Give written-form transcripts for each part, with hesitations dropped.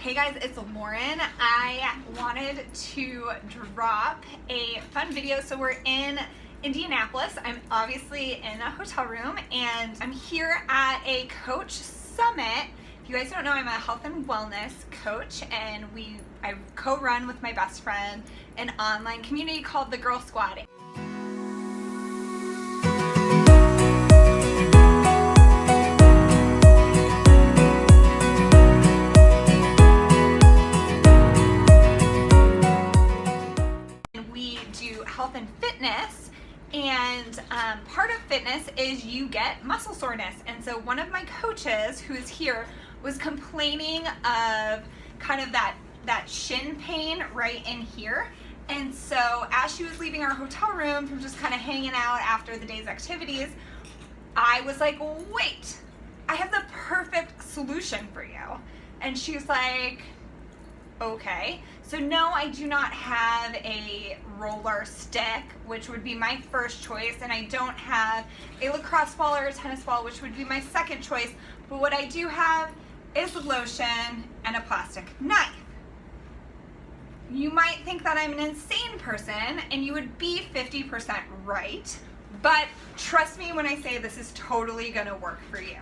Hey guys, it's Lauren. I wanted to drop a fun video. So we're in Indianapolis. I'm obviously in a hotel room and I'm here at a coach summit. If you guys don't know, I'm a health and wellness coach, and I co-run with my best friend an online community called the Girl Squad. Health and fitness, and part of fitness is you get muscle soreness. And so one of my coaches who is here was complaining of kind of that shin pain right in here. And so as she was leaving our hotel room from just kind of hanging out after the day's activities, I was like, wait, I have the perfect solution for you. And she was like, okay. So no, I do not have a roller stick, which would be my first choice, and I don't have a lacrosse ball or a tennis ball, which would be my second choice. But what I do have is lotion and a plastic knife. You might think that I'm an insane person, and you would be 50% right, but trust me when I say this is totally gonna work for you.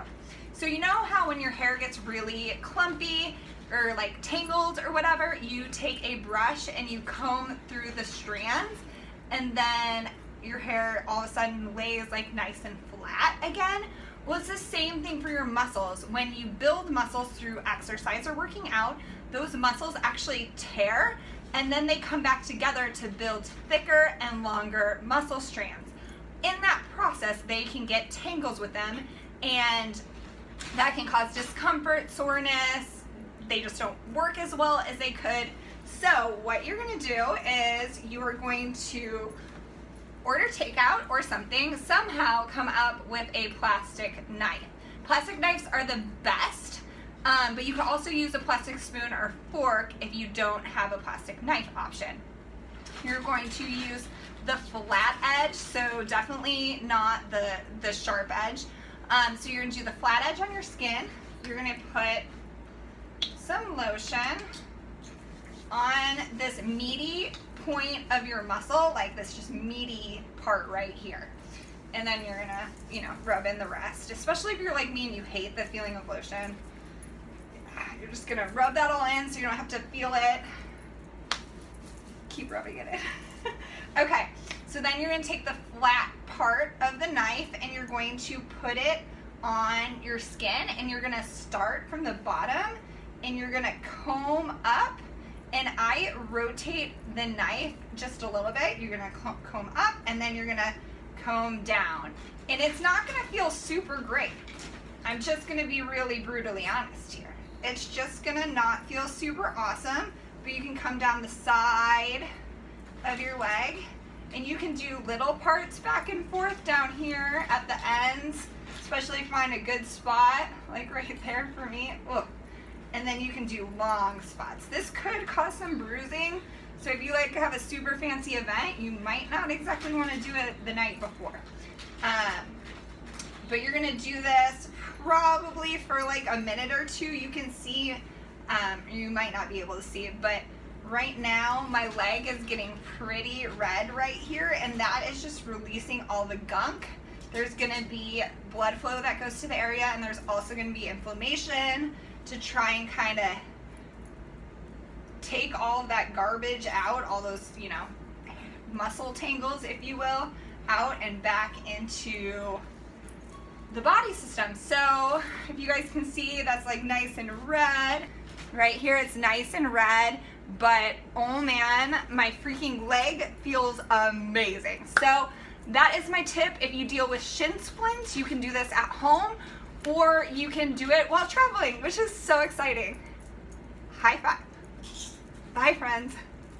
So you know how when your hair gets really clumpy or like tangled or whatever, you take a brush and you comb through the strands, and then your hair all of a sudden lays like nice and flat again? Well, it's the same thing for your muscles. When you build muscles through exercise or working out, those muscles actually tear, and then they come back together to build thicker and longer muscle strands. In that process, they can get tangles with them, and that can cause discomfort, soreness. They just don't work as well as they could. So what you're gonna do is you are going to order takeout or something, somehow come up with a plastic knife. Plastic knives are the best, but you can also use a plastic spoon or fork if you don't have a plastic knife option. You're going to use the flat edge, so definitely not the sharp edge. So you're gonna do the flat edge on your skin. You're gonna put some lotion on this meaty point of your muscle, like this just meaty part right here. And then you're gonna, rub in the rest. Especially if you're like me and you hate the feeling of lotion. You're just gonna rub that all in so you don't have to feel it. Keep rubbing it in. Okay, so then you're gonna take the flat part of the knife and you're going to put it on your skin, and you're gonna start from the bottom and you're gonna comb up, and I rotate the knife just a little bit. You're gonna comb up and then you're gonna comb down. And it's not gonna feel super great. I'm just gonna be really brutally honest here. It's just gonna not feel super awesome, but you can come down the side of your leg, and you can do little parts back and forth down here at the ends, especially if you find a good spot, like right there for me. Ugh. And then you can do long spots. This could cause some bruising, so if you like have a super fancy event, you might not exactly want to do it the night before. But you're gonna do this probably for like a minute or two. You can see, you might not be able to see it, but right now my leg is getting pretty red right here, and that is just releasing all the gunk. There's gonna be blood flow that goes to the area, and there's also gonna be inflammation to try and kind of take all of that garbage out, all those, muscle tangles, if you will, out and back into the body system. So if you guys can see, that's like nice and red. Right here it's nice and red, but oh man, my freaking leg feels amazing. So that is my tip. If you deal with shin splints, you can do this at home, or you can do it while traveling, which is so exciting. High five. Bye, friends.